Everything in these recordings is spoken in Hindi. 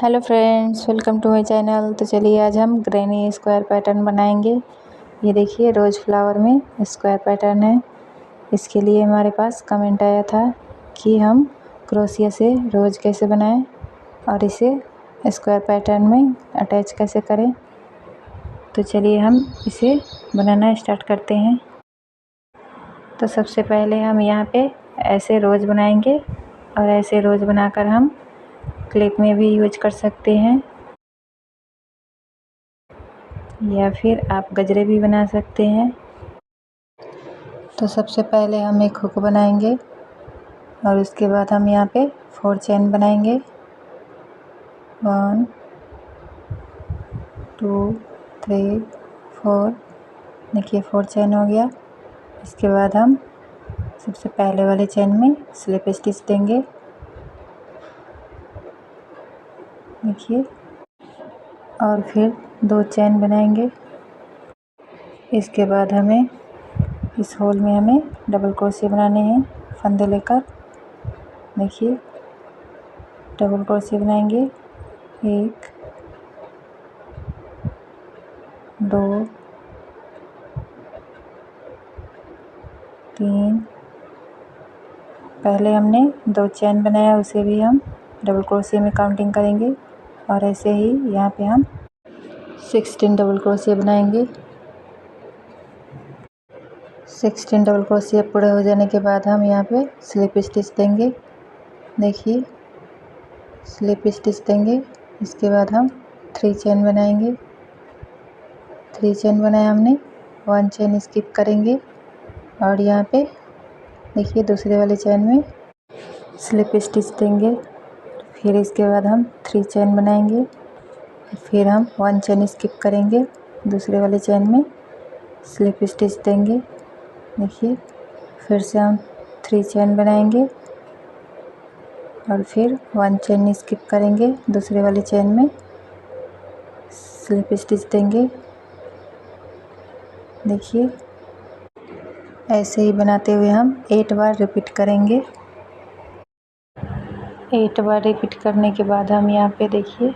Hello friends, welcome to my channel. तो चलिए आज हम ग्रैनी स्क्वायर पैटर्न बनाएंगे। ये देखिए रोज़ फ्लावर में स्क्वायर पैटर्न है। इसके लिए हमारे पास कमेंट आया था कि हम क्रोशिया से रोज़ कैसे बनाएं और इसे स्क्वायर पैटर्न में अटैच कैसे करें। तो चलिए हम इसे बनाना स्टार्ट करते हैं। तो सबसे पहले हम यहाँ पे ऐसे रोज़ बनाएंगे और ऐसे रोज़ बनाकर हम क्लिप में भी यूज कर सकते हैं या फिर आप गजरे भी बना सकते हैं। तो सबसे पहले हम एक हुक बनाएंगे और उसके बाद हम यहाँ पे 4 चेन बनाएंगे। 1 2 3 4। देखिए 4 चेन हो गया। इसके बाद हम सबसे पहले वाले चेन में स्लिप स्टिच देंगे। देखिए, और फिर 2 चेन बनाएंगे। इसके बाद हमें इस होल में हमें डबल क्रोशिया बनाने हैं फंदे लेकर। देखिए डबल क्रोशिया बनाएंगे। 1 2 3। पहले हमने 2 चेन बनाया, उसे भी हम डबल क्रोशिया में काउंटिंग करेंगे और ऐसे ही यहाँ पे हम 16 डबल क्रोशिया बनाएंगे। 16 डबल क्रोशिया पूरे हो जाने के बाद हम यहाँ पे स्लिप स्टिच देंगे। देखिए स्लिप स्टिच देंगे। इसके बाद हम 3 चेन बनाएंगे। 3 चेन बनाया हमने, 1 चेन स्किप करेंगे और यहाँ पे देखिए दूसरे वाले चेन में स्लिप स्टिच देंगे। फिर इसके बाद हम 3 चेन बनाएंगे। फिर हम 1 चेन स्किप करेंगे, दूसरे वाले चेन में स्लिप स्टिच देंगे। देखिए फिर से हम 3 चेन बनाएंगे और फिर 1 चेन स्किप करेंगे, दूसरे वाले चेन में स्लिप स्टिच देंगे। देखिए ऐसे ही बनाते हुए हम 8 बार रिपीट करेंगे। 8 बार रिपीट करने के बाद हम यहाँ पे देखिए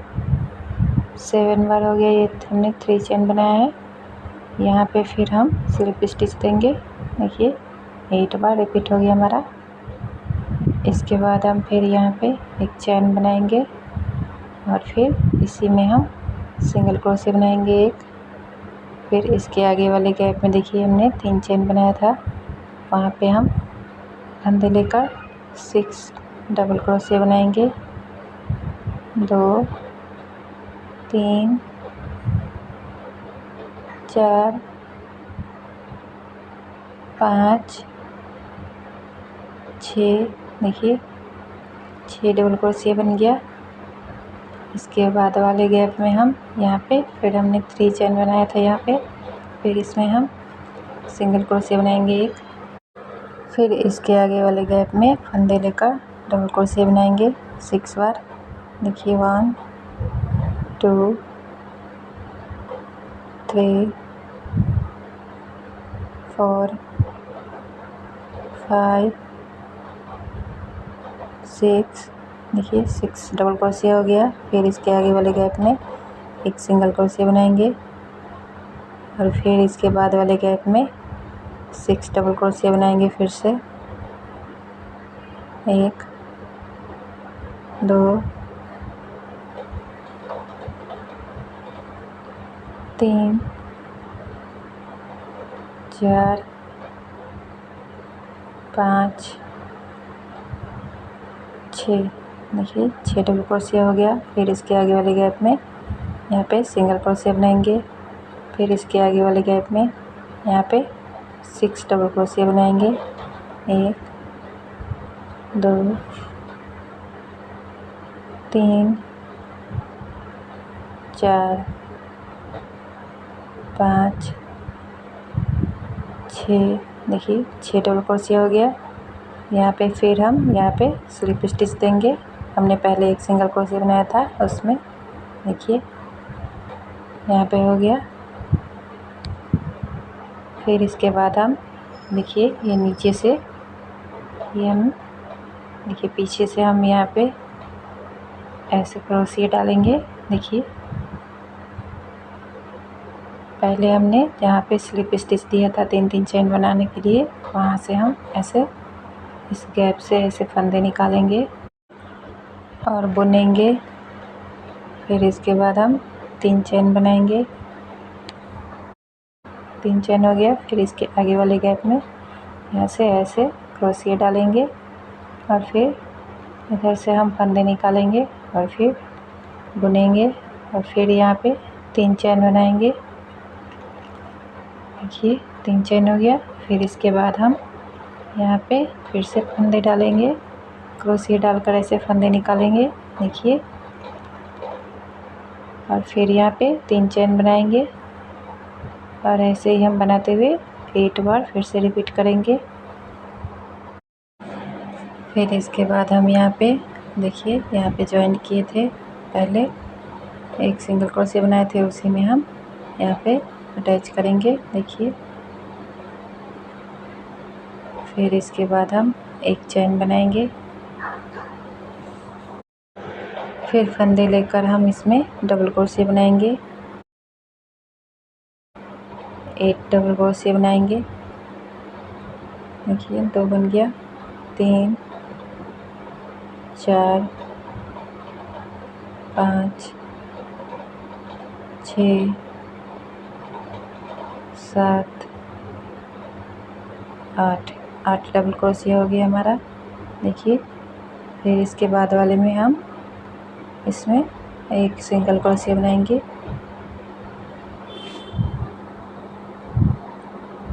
7 बार हो गया। ये हमने 3 चेन बनाया है। यहाँ पे फिर हम स्लिप स्टिच देंगे। देखिए 8 बार रिपीट हो गया हमारा। इसके बाद हम फिर यहाँ पे एक चेन बनाएंगे और फिर इसी में हम सिंगल क्रोशिया बनाएंगे एक। फिर इसके आगे वाले गैप में देखिए हमने 3 चेन बनाया था, वहाँ पे हम फंदे लेकर 6 डबल क्रोशिया बनाएंगे। 2 3 4 5 6। देखिए 6 डबल क्रोशिया बन गया। इसके बाद वाले गैप में हम यहाँ पे फिर हमने 3 चेन बनाया था यहाँ पे, फिर इसमें हम सिंगल क्रोशिया बनाएंगे एक। फिर इसके आगे वाले गैप में फंदे लेकर डबल क्रोशिया बनाएंगे 6 बार। देखिए 1 2 3 4 5 6। देखिए 6 डबल क्रोशिया हो गया। फिर इसके आगे वाले गैप में एक सिंगल क्रोशिया बनाएंगे और फिर इसके बाद वाले गैप में 6 डबल क्रोशिया बनाएंगे फिर से। 1 2 3 4 5 6। देखिए 6 डबल क्रोशिया हो गया। फिर इसके आगे वाले गैप में यहाँ पे सिंगल क्रोशिया बनाएंगे। फिर इसके आगे वाले गैप में यहाँ पे 6 डबल क्रोशिया बनाएंगे। 1 2 3 4 5 6। देखिए 6 डबल क्रोशिया हो गया। यहाँ पे फिर हम यहाँ पे स्लिप स्टिच देंगे। हमने पहले एक सिंगल क्रोशिया बनाया था उसमें। देखिए यहाँ पे हो गया। फिर इसके बाद हम देखिए ये नीचे से ये हम देखिए पीछे से हम यहाँ पे ऐसे क्रोशिया डालेंगे। देखिए पहले हमने जहाँ पे स्लिप स्टिच दिया था 3-3 चेन बनाने के लिए, वहाँ से हम ऐसे इस गैप से ऐसे फंदे निकालेंगे और बुनेंगे। फिर इसके बाद हम 3 चेन बनाएंगे। 3 चेन हो गया। फिर इसके आगे वाले गैप में यहाँ से ऐसे क्रोशिया डालेंगे और फिर इधर से हम फंदे निकालेंगे और फिर बुनेंगे और फिर यहाँ पे 3 चेन बनाएंगे। देखिए 3 चेन हो गया। फिर इसके बाद हम यहाँ पे फिर से फंदे डालेंगे, क्रोशिया डालकर ऐसे फंदे निकालेंगे। देखिए और फिर यहाँ पे 3 चेन बनाएंगे और ऐसे ही हम बनाते हुए 8 बार फिर से रिपीट करेंगे। फिर इसके बाद हम यहाँ पे देखिए यहाँ पे जॉइंट किए थे, पहले एक सिंगल क्रोशिया बनाए थे, उसी में हम यहाँ पे अटैच करेंगे। देखिए फिर इसके बाद हम एक चेन बनाएंगे। फिर फंदे लेकर हम इसमें डबल क्रोशिया बनाएंगे, 8 डबल क्रोशिया बनाएंगे। देखिए 2 बन गया, 3 4 5 6 7 8 डबल क्रोशिया हो गया हमारा। देखिए फिर इसके बाद वाले में हम इसमें एक सिंगल क्रोशिया बनाएंगे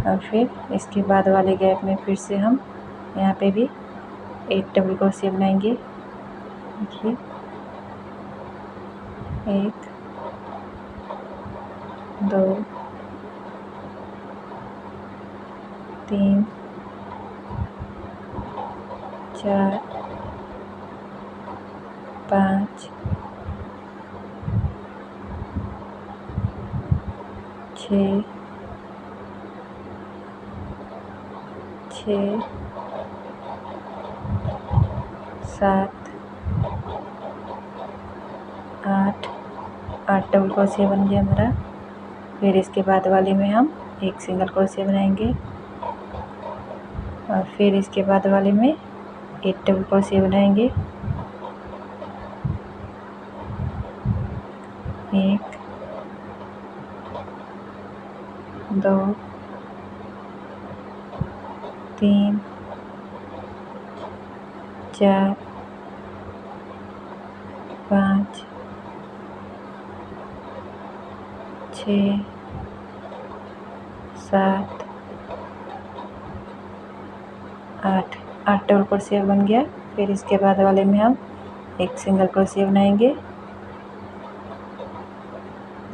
और फिर इसके बाद वाले गैप में फिर से हम यहाँ पे भी 8 डबल क्रोशिया बनाएंगे। देखिए 1 2 3 4 5 6 7 8 डबल क्रोशिया बन गया हमारा। फिर इसके बाद वाले में हम एक सिंगल क्रोशिया बनाएंगे और फिर इसके बाद वाले में 8 डबल क्रोशिया बनाएंगे। 1 2 3 4 5 6 7 8 डबल क्रोशिया बन गया। फिर इसके बाद वाले में हम एक सिंगल क्रोशिया बनाएंगे।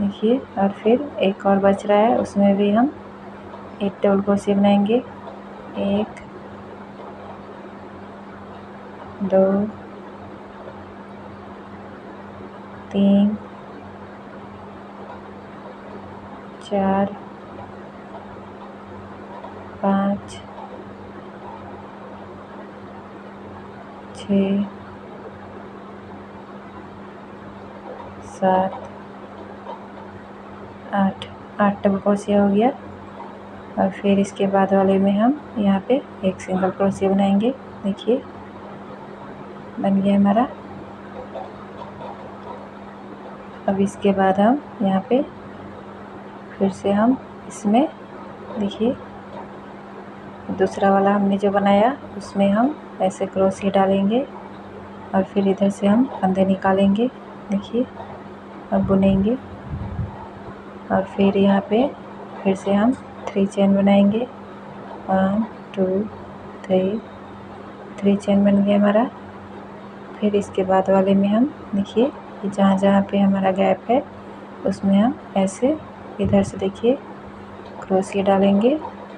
देखिए और फिर एक और बच रहा है, उसमें भी हम 8 डबल क्रोशिया बनाएंगे। 1 2 3 4 5 6 7 8 डबल क्रोशिया हो गया। और फिर इसके बाद वाले में हम यहाँ पे एक सिंगल क्रोशिया बनाएंगे। देखिए बन गया हमारा। अब इसके बाद हम यहाँ पे फिर से हम इसमें देखिए दूसरा वाला हमने जो बनाया उसमें हम ऐसे क्रोशिया डालेंगे और फिर इधर से हम फंदे निकालेंगे। देखिए अब बुनेंगे और फिर यहाँ पे फिर से हम 3 चेन बनाएंगे। 1 2 3 चेन बन गया हमारा। फिर इसके बाद वाले में हम देखिए जहाँ जहाँ पे हमारा गैप है उसमें हम ऐसे इधर से देखिए क्रोशिया डालेंगे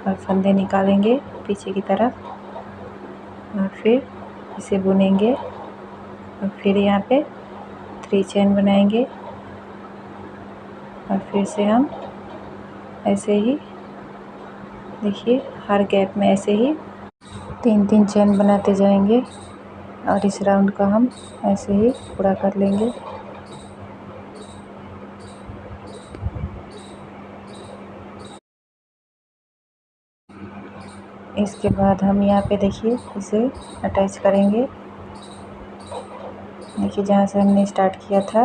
और फंदे निकालेंगे पीछे की तरफ और फिर इसे बुनेंगे और फिर यहाँ पे 3 चेन बनाएंगे और फिर से हम ऐसे ही देखिए हर गैप में ऐसे ही 3-3 चेन बनाते जाएंगे। और इस राउंड को हम ऐसे ही पूरा कर लेंगे। इसके बाद हम यहाँ पे देखिए इसे अटैच करेंगे। देखिए जहाँ से हमने स्टार्ट किया था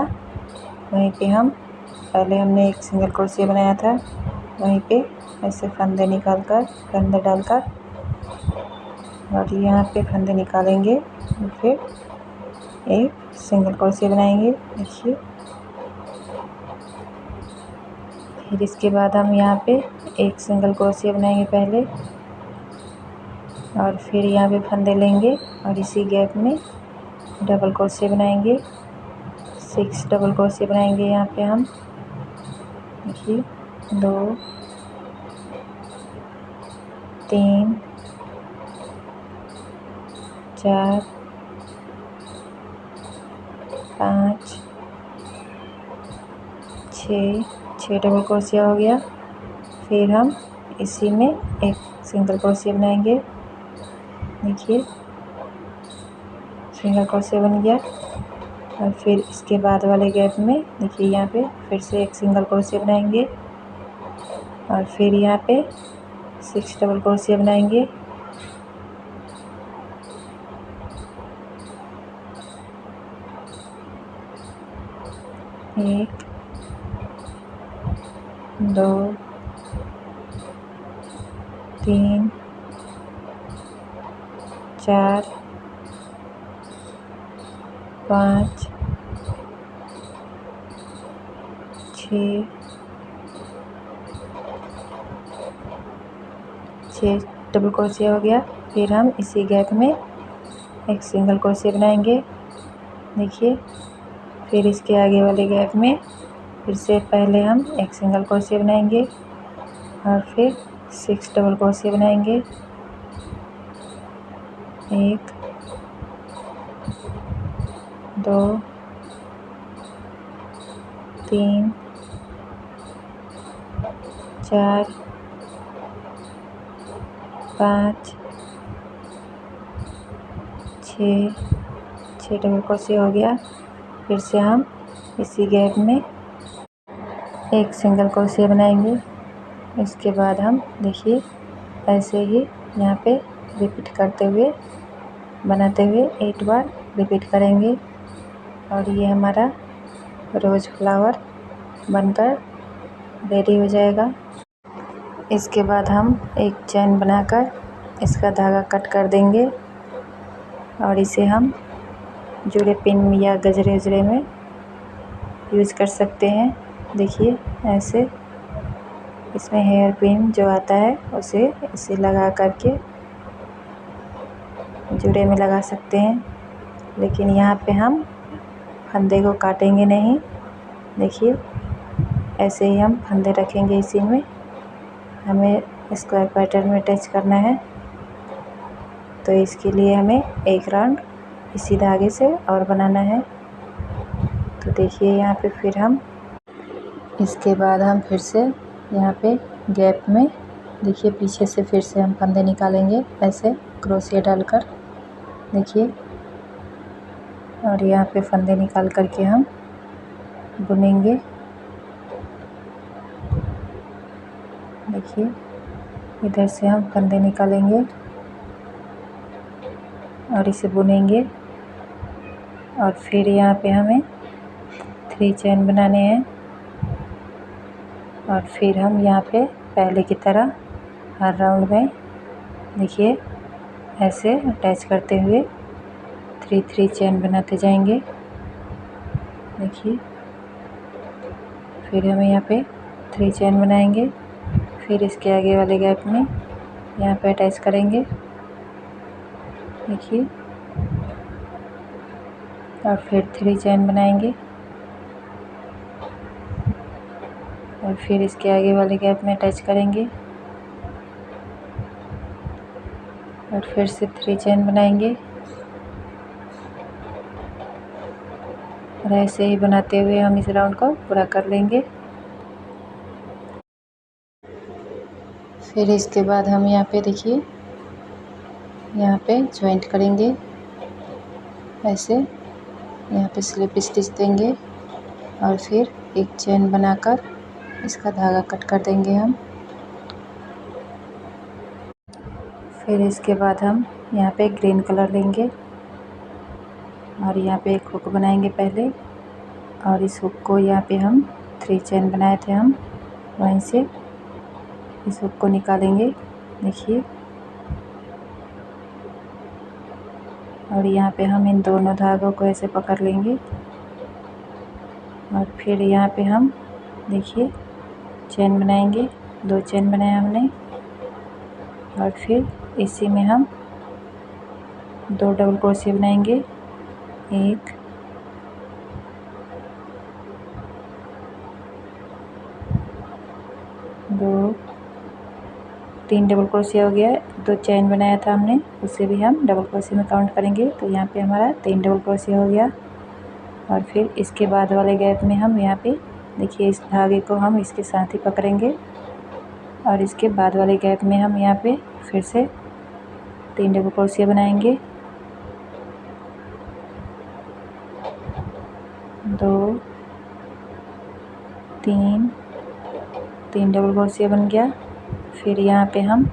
वहीं पे हम पहले हमने एक सिंगल क्रोशिया बनाया था, वहीं पे ऐसे फंदे निकालकर फंदे डालकर और यहाँ पे फंदे निकालेंगे और फिर एक सिंगल क्रोशिया बनाएंगे। देखिए फिर इसके बाद हम यहाँ पे एक सिंगल क्रोशिया बनाएंगे पहले और फिर यहाँ पे फंदे लेंगे और इसी गैप में डबल क्रोशिया बनाएंगे। 6 डबल क्रोशिया बनाएंगे यहाँ पे हम। देखिए 2 3 4 5 6 डबल क्रोशिया हो गया। फिर हम इसी में एक सिंगल क्रोशिया बनाएंगे। देखिए सिंगल क्रोशिया बन गया और फिर इसके बाद वाले गैप में देखिए यहाँ पे फिर से एक सिंगल क्रोशिया बनाएंगे और फिर यहाँ पे 6 डबल क्रोशिया बनाएंगे। एक 2 3 4 5 6 डबल क्रोशिया हो गया। फिर हम इसी गैप में एक सिंगल क्रोशिया बनाएंगे। देखिए फिर इसके आगे वाले गैप में फिर से पहले हम एक सिंगल क्रोशिया बनाएंगे और फिर 6 डबल क्रोशिया बनाएंगे। 1 2 3 4 5 6 डबल क्रोशिया हो गया। फिर से हम इसी गैप में एक सिंगल क्रोशिया बनाएंगे। इसके बाद हम देखिए ऐसे ही यहाँ पे रिपीट करते हुए बनाते हुए 8 बार रिपीट करेंगे और ये हमारा रोज़ फ्लावर बनकर रेडी हो जाएगा। इसके बाद हम एक चैन बनाकर इसका धागा कट कर देंगे और इसे हम जुड़े पिन या गजरे उजरे में यूज़ कर सकते हैं। देखिए ऐसे इसमें हेयर पिन जो आता है उसे इसे लगा करके जुड़े में लगा सकते हैं, लेकिन यहाँ पे हम फंदे को काटेंगे नहीं। देखिए ऐसे ही हम फंदे रखेंगे, इसी में हमें स्क्वायर पैटर्न में अटैच करना है, तो इसके लिए हमें एक राउंड इसी धागे से और बनाना है। तो देखिए यहाँ पे फिर हम इसके बाद हम फिर से यहाँ पे गैप में देखिए पीछे से फिर से हम फंदे निकालेंगे ऐसे क्रोशिया डालकर। देखिए और यहाँ पे फंदे निकाल करके हम बुनेंगे। देखिए इधर से हम फंदे निकालेंगे और इसे बुनेंगे और फिर यहाँ पे हमें 3 चेन बनाने हैं और फिर हम यहाँ पे पहले की तरह हर राउंड में देखिए ऐसे अटैच करते हुए 3 चेन बनाते जाएंगे। देखिए फिर हमें यहाँ पे 3 चेन बनाएंगे, फिर इसके आगे वाले गैप में यहाँ पे अटैच करेंगे। देखिए और फिर 3 चेन बनाएंगे और फिर इसके आगे वाले गैप में अटैच करेंगे और फिर से 3 चेन बनाएंगे और ऐसे ही बनाते हुए हम इस राउंड को पूरा कर लेंगे। फिर इसके बाद हम यहाँ पे देखिए यहाँ पे ज्वाइंट करेंगे। ऐसे यहाँ पे स्लिप स्टिच देंगे और फिर एक चेन बनाकर इसका धागा कट कर देंगे हम। फिर इसके बाद हम यहाँ पे ग्रीन कलर लेंगे और यहाँ पे एक हुक बनाएंगे पहले, और इस हुक को यहाँ पे हम 3 चेन बनाए थे हम, वहीं से इस हुक को निकालेंगे, देखिए। और यहाँ पे हम इन दोनों धागों को ऐसे पकड़ लेंगे और फिर यहाँ पे हम देखिए चेन बनाएंगे, 2 चेन बनाए हमने। और फिर इसी में हम 2 डबल क्रोशिया बनाएंगे, 1 2 3 डबल क्रोशिया हो गया। 2 चेन बनाया था हमने, उसे भी हम डबल क्रोशिया में काउंट करेंगे, तो यहाँ पे हमारा 3 डबल क्रोशिया हो गया। और फिर इसके बाद वाले गैप में हम यहाँ पे देखिए इस धागे को हम इसके साथ ही पकड़ेंगे और इसके बाद वाले गैप में हम यहाँ पे फिर से 3 डबल क्रोशिया बनाएंगे, 2 3 डबल क्रोशिया बन गया। फिर यहाँ पे हम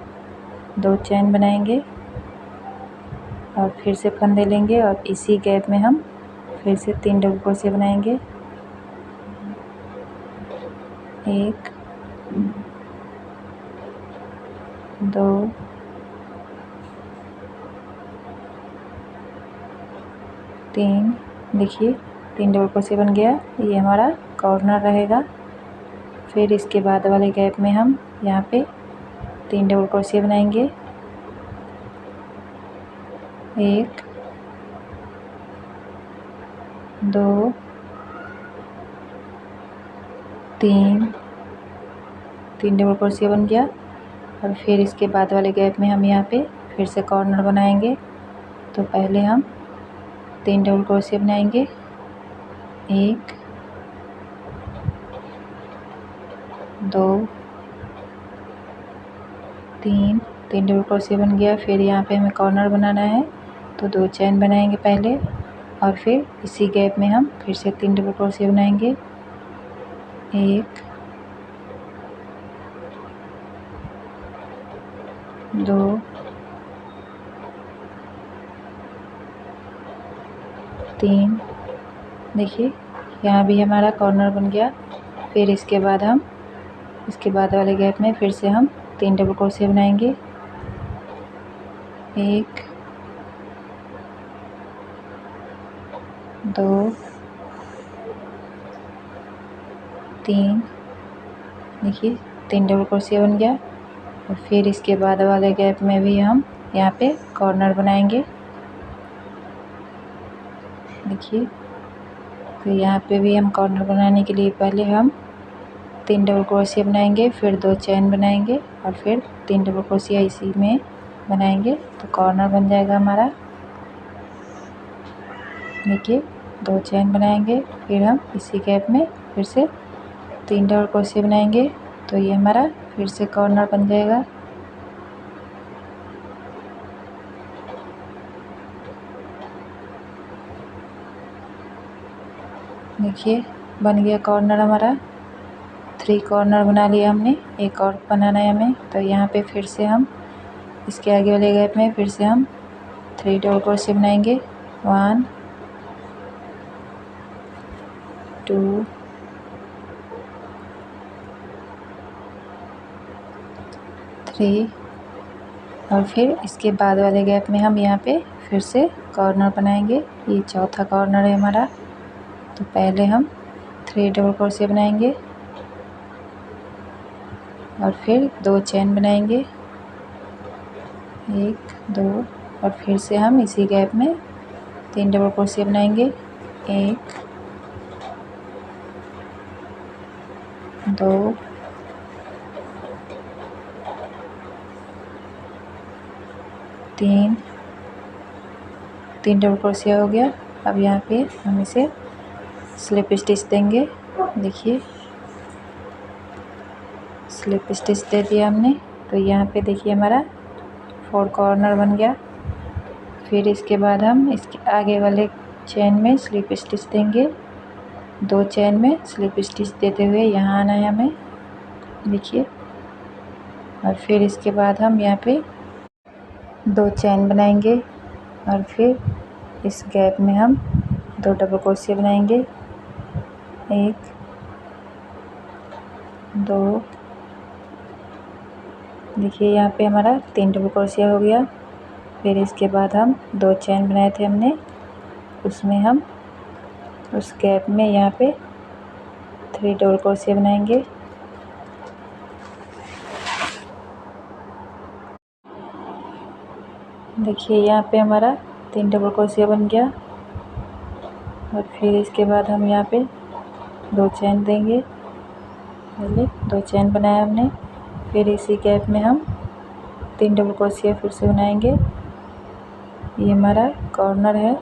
2 चेन बनाएंगे और फिर से फंदे लेंगे और इसी गैप में हम फिर से 3 डबल क्रोशिया बनाएंगे, 1 2 3। देखिए 3 डबल क्रोशिया बन गया, ये हमारा कॉर्नर रहेगा। फिर इसके बाद वाले गैप में हम यहाँ पे 3 डबल क्रोशिया बनाएंगे, 1 2 3 डबल क्रोशिया बन गया। और फिर इसके बाद वाले गैप में हम यहाँ पे फिर से कॉर्नर बनाएंगे, तो पहले हम 3 डबल क्रोशिया बनाएंगे, 1 2 3 डबल क्रोशिया बन गया। फिर यहाँ पे हमें कॉर्नर बनाना है, तो 2 चेन बनाएंगे पहले और फिर इसी गैप में हम फिर से 3 डबल क्रोशिया बनाएंगे, 1 2 3। देखिए यहाँ भी हमारा कॉर्नर बन गया। फिर इसके बाद हम इसके बाद वाले गैप में फिर से हम 3 डबल क्रोशिया बनाएंगे, 1 2 3। देखिए 3 डबल क्रोशिया बन गया। और फिर इसके बाद वाले गैप में भी हम यहाँ पे कॉर्नर बनाएंगे, देखिए। तो यहाँ पे भी हम कॉर्नर बनाने के लिए पहले हम 3 डबल क्रोशिया बनाएंगे, फिर 2 चेन बनाएंगे और फिर 3 डबल क्रोशिया इसी में बनाएंगे, तो कॉर्नर बन जाएगा हमारा। देखिए 2 चेन बनाएंगे, फिर हम इसी गैप में फिर से 3 डबल क्रोशिया बनाएंगे, तो ये हमारा फिर से कॉर्नर बन जाएगा। देखिए बन गया कॉर्नर हमारा। 3 कॉर्नर बना लिया हमने, एक और बनाना है हमें, तो यहाँ पे फिर से हम इसके आगे वाले गैप में फिर से हम 3 डबल क्रोशिया बनाएंगे, 1 2 3। और फिर इसके बाद वाले गैप में हम यहाँ पे फिर से कॉर्नर बनाएंगे, ये चौथा कॉर्नर है हमारा। तो पहले हम 3 डबल क्रोशिया बनाएंगे और फिर 2 चेन बनाएंगे, 1 2। और फिर से हम इसी गैप में 3 डबल क्रोशिया बनाएंगे, 1 2 3 डबल क्रोशिया हो गया। अब यहाँ पे हम इसे स्लिप स्टिच देंगे, देखिए स्लिप स्टिच दे दिया हमने। तो यहाँ पे देखिए हमारा 4 कॉर्नर बन गया। फिर इसके बाद हम इसके आगे वाले चेन में स्लिप स्टिच देंगे। 2 चेन में स्लिप स्टिच देते हुए यहाँ आना है हमें, देखिए। और फिर इसके बाद हम यहाँ पे 2 चेन बनाएंगे और फिर इस गैप में हम 2 डबल क्रोशिया बनाएंगे। 1 2, देखिए यहाँ पे हमारा 3 डबल क्रोशिया हो गया। फिर इसके बाद हम 2 चेन बनाए थे हमने, उसमें हम उस गैप में यहाँ पे 3 डबल क्रोशिया बनाएंगे। देखिए यहाँ पे हमारा 3 डबल क्रोशिया बन गया। और फिर इसके बाद हम यहाँ पे 2 चेन देंगे। पहले 2 चेन बनाया हमने, फिर इसी गैप में हम 3 डबल क्रोशिया फिर से बनाएंगे। ये हमारा कॉर्नर है,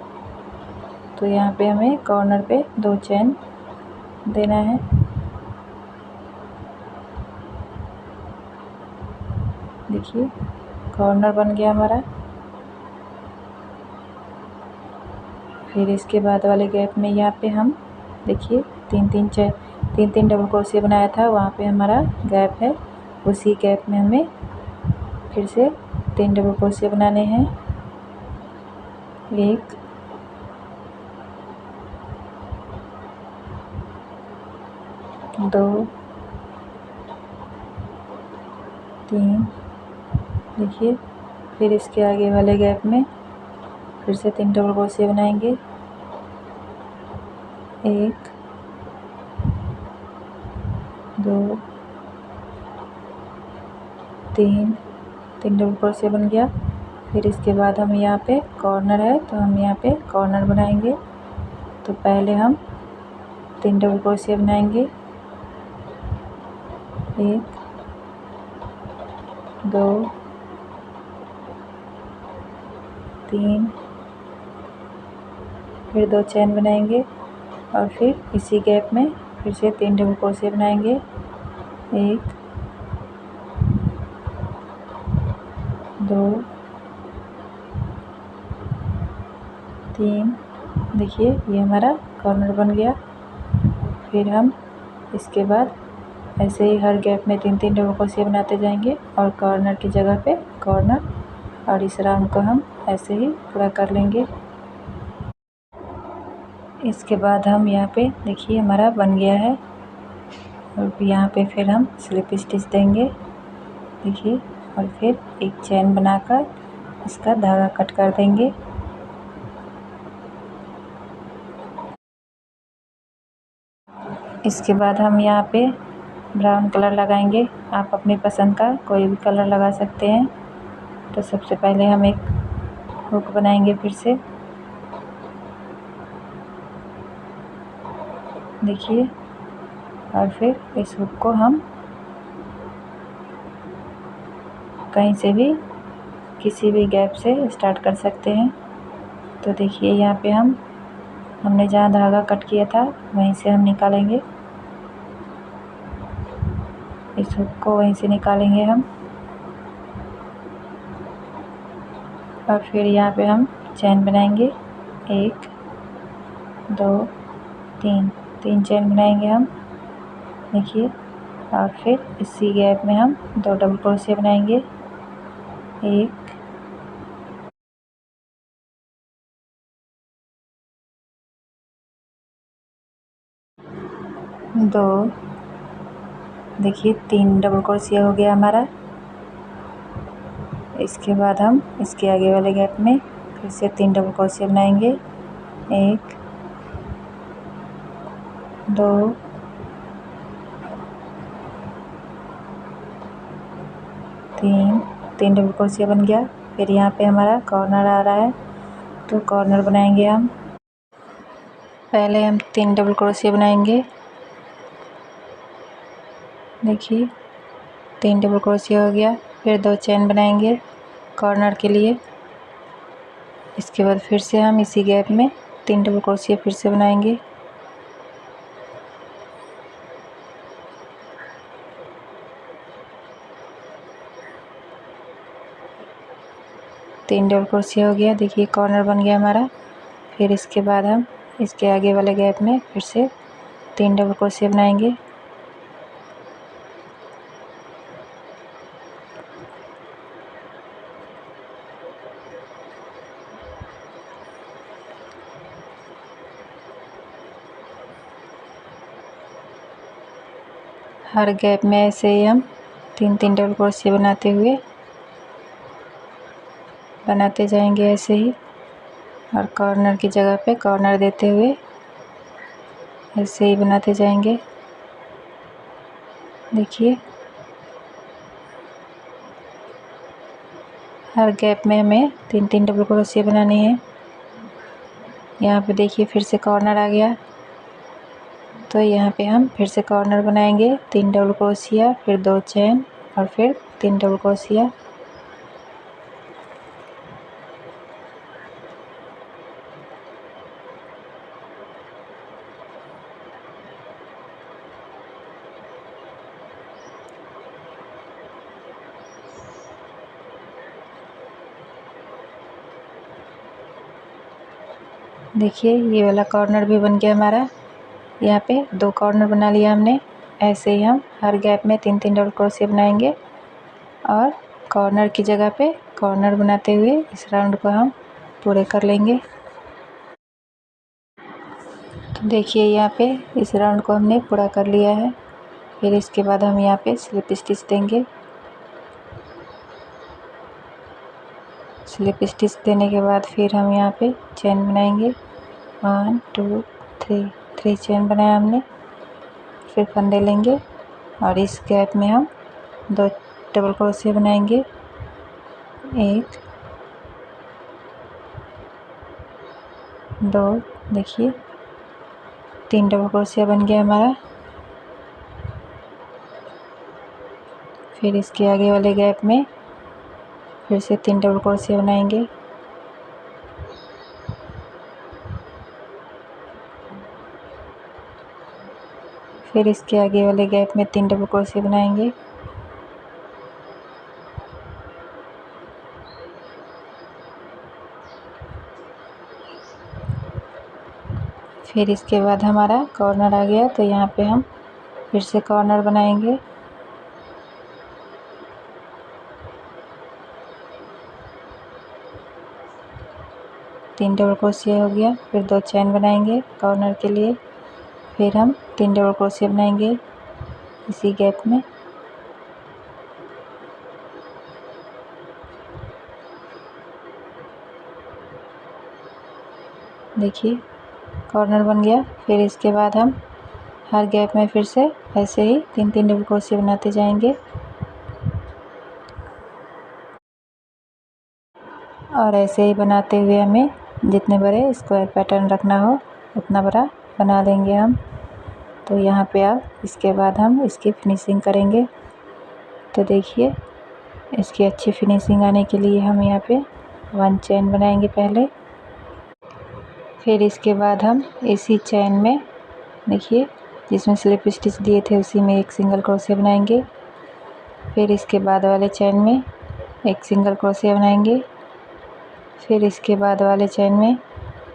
तो यहाँ पे हमें कॉर्नर पे 2 चेन देना है। देखिए कॉर्नर बन गया हमारा। फिर इसके बाद वाले गैप में यहाँ पे हम देखिए 3 डबल क्रोशिया बनाया था, वहाँ पे हमारा गैप है। उसी गैप में हमें फिर से 3 डबल क्रोशिया बनाने हैं। 1 2 3, देखिए। फिर इसके आगे वाले गैप में फिर से 3 डबल क्रोशिया बनाएंगे। 1 2 3 डबल क्रोशिया बन गया। फिर इसके बाद हम यहाँ पे कॉर्नर है, तो हम यहाँ पे कॉर्नर बनाएंगे। तो पहले हम 3 डबल क्रोशिया बनाएंगे। 1 2 3, फिर 2 चेन बनाएंगे और फिर इसी गैप में फिर से 3 डबल क्रोशिया बनाएंगे। 1 2 3, देखिए ये हमारा कॉर्नर बन गया। फिर हम इसके बाद ऐसे ही हर गैप में 3 डबल क्रोशिया बनाते जाएंगे और कॉर्नर की जगह पे कॉर्नर, और इस राउंड को हम ऐसे ही पूरा कर लेंगे। इसके बाद हम यहाँ पे देखिए हमारा बन गया है। और यहाँ पे फिर हम स्लिप स्टिच देंगे, देखिए। और फिर एक चेन बनाकर इसका धागा कट कर देंगे। इसके बाद हम यहाँ पे ब्राउन कलर लगाएंगे। आप अपनी पसंद का कोई भी कलर लगा सकते हैं। तो सबसे पहले हम एक हुक बनाएंगे फिर से, देखिए। और फिर इस हुक को हम कहीं से भी किसी भी गैप से स्टार्ट कर सकते हैं। तो देखिए यहाँ पे हमने जहाँ धागा कट किया था वहीं से हम निकालेंगे, इस हुक को वहीं से निकालेंगे हम। और फिर यहाँ पे हम चेन बनाएंगे। 1 2 3 चेन बनाएंगे हम, देखिए। और फिर इसी गैप में हम 2 डबल क्रोशिया बनाएंगे। 1 2, देखिए 3 डबल क्रोशिया हो गया हमारा। इसके बाद हम इसके आगे वाले गैप में फिर से 3 डबल क्रोशिया बनाएंगे। 1 2 3 डबल क्रोशिया बन गया। फिर यहाँ पे हमारा कॉर्नर आ रहा है, तो कॉर्नर बनाएंगे हम। पहले हम 3 डबल क्रोशिया बनाएंगे, देखिए 3 डबल क्रोशिया हो गया। फिर 2 चेन बनाएंगे कॉर्नर के लिए। इसके बाद फिर से हम इसी गैप में 3 डबल क्रोशिया फिर से बनाएंगे। 3 डबल क्रोशिया हो गया। देखिए कॉर्नर बन गया हमारा। फिर इसके बाद हम इसके आगे वाले गैप में फिर से 3 डबल क्रोशिया बनाएंगे। हर गैप में ऐसे ही हम 3-3 डबल क्रोशिया बनाते जाएंगे ऐसे ही, और कॉर्नर की जगह पे कॉर्नर देते हुए ऐसे ही बनाते जाएंगे। देखिए हर गैप में हमें 3-3 डबल क्रोशिया बनानी है। यहाँ पे देखिए फिर से कॉर्नर आ गया, तो यहाँ पे हम फिर से कॉर्नर बनाएंगे। 3 डबल क्रोशिया, फिर 2 चेन और फिर 3 डबल क्रोशिया। देखिए ये वाला कॉर्नर भी बन गया हमारा। यहाँ पे 2 कॉर्नर बना लिया हमने। ऐसे ही हम हर गैप में 3-3 डबल क्रोशिया बनाएंगे और कॉर्नर की जगह पे कॉर्नर बनाते हुए इस राउंड को हम पूरे कर लेंगे। तो देखिए यहाँ पे इस राउंड को हमने पूरा कर लिया है। फिर इसके बाद हम यहाँ पे स्लिप स्टिच देंगे। स्लिप स्टिच देने के बाद फिर हम यहाँ पे चेन बनाएंगे। 1 2 3 चेन बनाया हमने। फिर फंदे लेंगे और इस गैप में हम 2 डबल क्रोशिया बनाएंगे। 1 2, देखिए 3 डबल क्रोशिया बन गया हमारा। फिर इसके आगे वाले गैप में फिर से 3 डबल क्रोशिया बनाएंगे। फिर इसके आगे वाले गैप में 3 डबल क्रोशिया बनाएंगे। फिर इसके बाद हमारा कॉर्नर आ गया, तो यहाँ पे हम फिर से कॉर्नर बनाएंगे। तीन डबल क्रोशिया हो गया। फिर 2 चेन बनाएंगे कॉर्नर के लिए। फिर हम 3 डबल क्रोशिया बनाएंगे इसी गैप में। देखिए कॉर्नर बन गया। फिर इसके बाद हम हर गैप में फिर से ऐसे ही 3-3 डबल क्रोशिया बनाते जाएंगे और ऐसे ही बनाते हुए हमें जितने बड़े स्क्वायर पैटर्न रखना हो उतना बड़ा बना देंगे हम। तो यहाँ पे अब इसके बाद हम इसकी फिनिशिंग करेंगे। तो देखिए इसकी अच्छी फिनिशिंग आने के लिए हम यहाँ पे 1 चेन बनाएंगे पहले। फिर इसके बाद हम इसी चेन में देखिए जिसमें स्लिप स्टिच दिए थे उसी में एक सिंगल क्रोशिया बनाएंगे। फिर इसके बाद वाले चेन में एक सिंगल क्रोशिया बनाएंगे। फिर इसके बाद वाले चेन में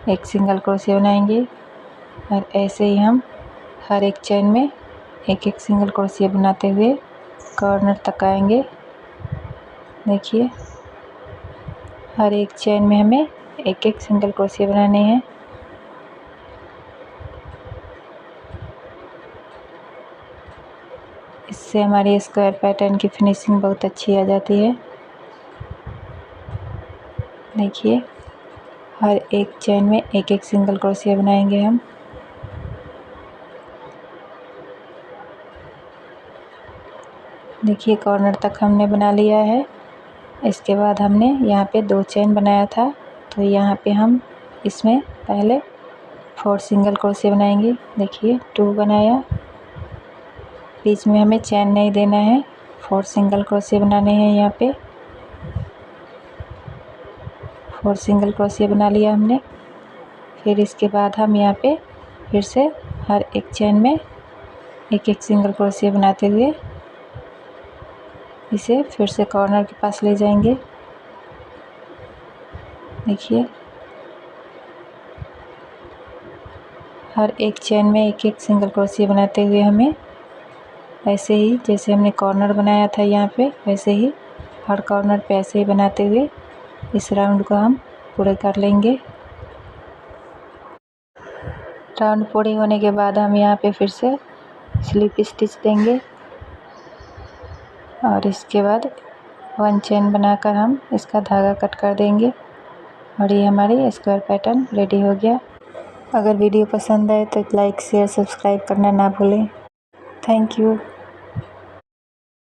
एक सिंगल क्रोशिया बनाएंगे और ऐसे ही हम हर एक चेन में एक एक सिंगल क्रोशिया बनाते हुए कॉर्नर तक आएंगे। देखिए हर एक चेन में हमें एक एक सिंगल क्रोशिया बनाने हैं। इससे हमारी स्क्वायर पैटर्न की फिनिशिंग बहुत अच्छी आ जाती है। देखिए हर एक चेन में एक एक सिंगल क्रोशिया बनाएंगे हम। देखिए कॉर्नर तक हमने बना लिया है। इसके बाद हमने यहाँ पे 2 चेन बनाया था, तो यहाँ पे हम इसमें पहले 4 सिंगल क्रोशिया बनाएंगे। देखिए 2 बनाया, बीच में हमें चेन नहीं देना है, 4 सिंगल क्रोशिया बनाने हैं। यहाँ पे 4 सिंगल क्रोशिया बना लिया हमने। फिर इसके बाद हम यहाँ पे फिर से हर एक चेन में एक एक सिंगल क्रोशिया बनाते हुए इसे फिर से कॉर्नर के पास ले जाएंगे। देखिए हर एक चेन में एक एक सिंगल क्रोशिया बनाते हुए हमें ऐसे ही जैसे हमने कॉर्नर बनाया था यहाँ पे, वैसे ही हर कॉर्नर पे ऐसे ही बनाते हुए इस राउंड को हम पूरे कर लेंगे। राउंड पूरी होने के बाद हम यहाँ पे फिर से स्लिप स्टिच देंगे और इसके बाद 1 चेन बनाकर हम इसका धागा कट कर देंगे और ये हमारी स्क्वायर पैटर्न रेडी हो गया। अगर वीडियो पसंद आए तो लाइक शेयर सब्सक्राइब करना ना भूलें। Thank you.